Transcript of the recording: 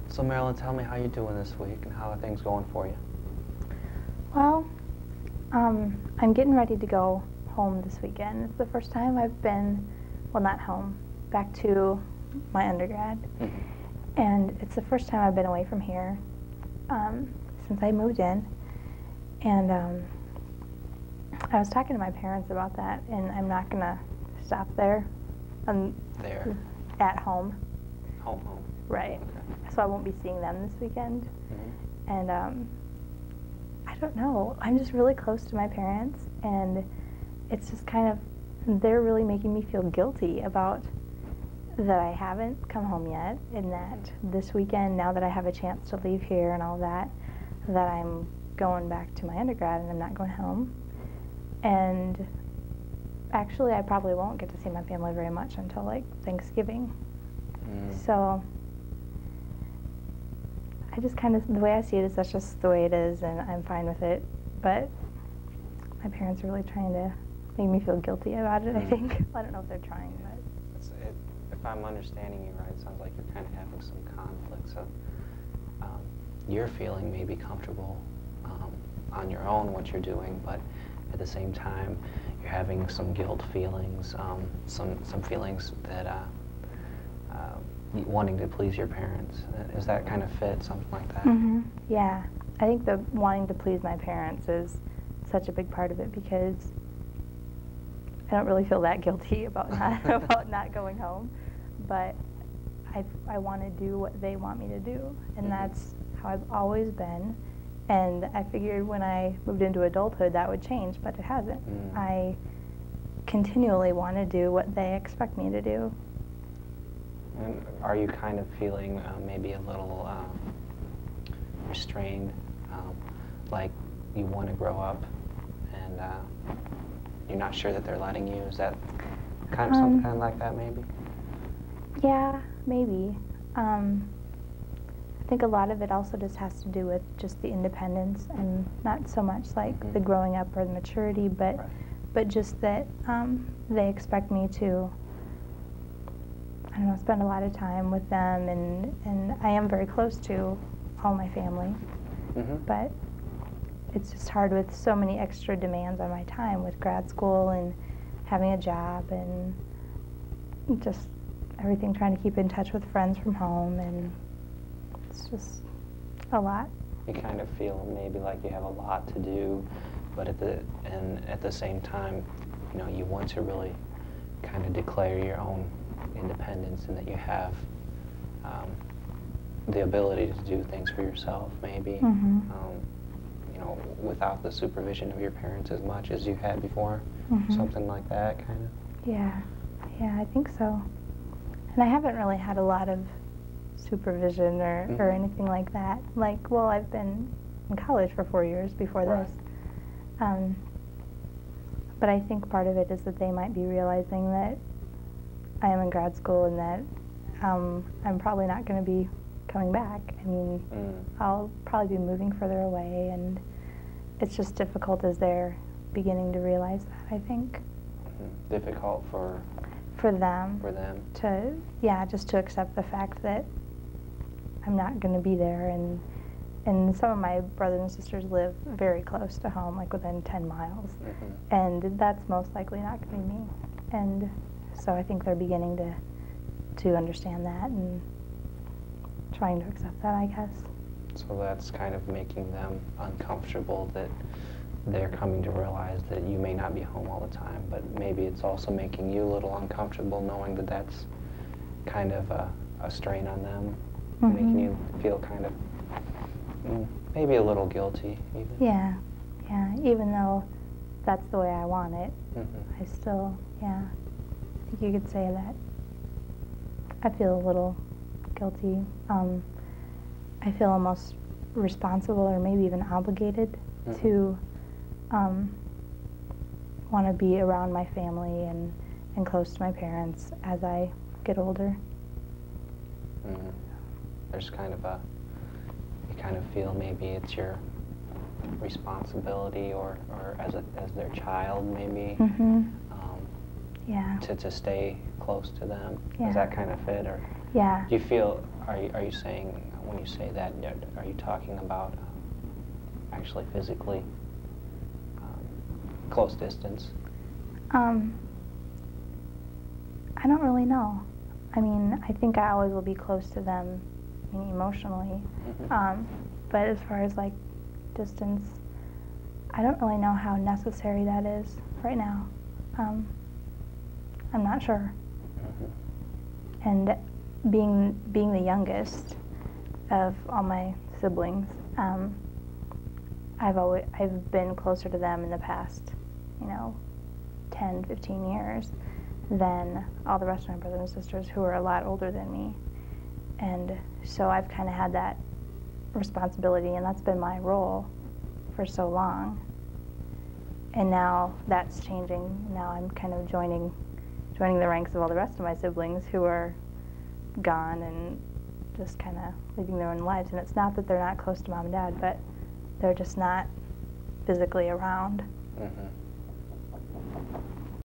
So Marilyn, tell me how you're doing this week and how are things going for you? Well, I'm getting ready to go home this weekend. It's the first time I've been, well, not home, back to my undergrad. And it's the first time I've been away from here since I moved in. And I was talking to my parents about that, and I'm not going to stop there. There? At home. Home. Right. Okay. So I won't be seeing them this weekend. And I don't know. I'm just really close to my parents, and it's just kind of, they're really making me feel guilty about that I haven't come home yet, and that this weekend, now that I have a chance to leave here and all that, that I'm going back to my undergrad and I'm not going home. And actually, I probably won't get to see my family very much until like Thanksgiving. So I just kind of, the way I see it is that's just the way it is, and I'm fine with it. But my parents are really trying to make me feel guilty about it, I think. I don't know if they're trying, but. If I'm understanding you right, it sounds like you're kind of having some conflict. So you're feeling maybe comfortable on your own what you're doing, but at the same time, you're having some guilt feelings, some feelings that wanting to please your parents. Is that kind of fit, something like that? Yeah, I think the wanting to please my parents is such a big part of it, because I don't really feel that guilty about not going home, but I want to do what they want me to do, and that's how I've always been. And I figured when I moved into adulthood that would change, but it hasn't. I continually want to do what they expect me to do. And are you kind of feeling maybe a little restrained, like you want to grow up and you're not sure that they're letting you? Is that kind of something kind of like that, maybe? Yeah, maybe. I think a lot of it also just has to do with just the independence, and not so much like the growing up or the maturity, but just that they expect me to, I don't know, spend a lot of time with them, and I am very close to all my family, but it's just hard with so many extra demands on my time with grad school and having a job and just everything, trying to keep in touch with friends from home, and it's just a lot. You kind of feel maybe like you have a lot to do, but at the same time, you know, you want to really kind of declare your own independence, and that you have the ability to do things for yourself, maybe. You know, without the supervision of your parents as much as you had before, something like that, kind of. Yeah, I think so. And I haven't really had a lot of supervision or anything like that. Like, well, I've been in college for 4 years before this. But I think part of it is that they might be realizing that I am in grad school, and that I'm probably not going to be coming back. I mean, I'll probably be moving further away, and it's just difficult as they're beginning to realize that, I think. Difficult for them. For them. To, yeah, just to accept the fact that I'm not going to be there, and some of my brothers and sisters live very close to home, like within 10 miles, and that's most likely not going to be me. And so I think they're beginning to understand that and trying to accept that, I guess. So that's kind of making them uncomfortable, that they're coming to realize that you may not be home all the time, but maybe it's also making you a little uncomfortable knowing that that's kind of a strain on them, making you feel kind of maybe a little guilty even. Yeah, even though that's the way I want it, I still, I think you could say that I feel a little guilty. I feel almost responsible, or maybe even obligated to want to be around my family and close to my parents as I get older. There's kind of you kind of feel maybe it's your responsibility, or as their child, maybe, Yeah. to stay close to them. Yeah. Does that kind of fit, or Yeah. do you feel? Are you saying, when you say that, are you talking about actually physically close distance? I don't really know. I mean, I think I always will be close to them, I mean, emotionally. But as far as like distance, I don't really know how necessary that is right now. I'm not sure. And being the youngest of all my siblings, I've been closer to them in the past, 10, 15 years than all the rest of my brothers and sisters who are a lot older than me. And so I've kind of had that responsibility, and that's been my role for so long. And now that's changing. Now I'm kind of joining the ranks of all the rest of my siblings who are gone and just kind of living their own lives. And it's not that they're not close to mom and dad, but they're just not physically around.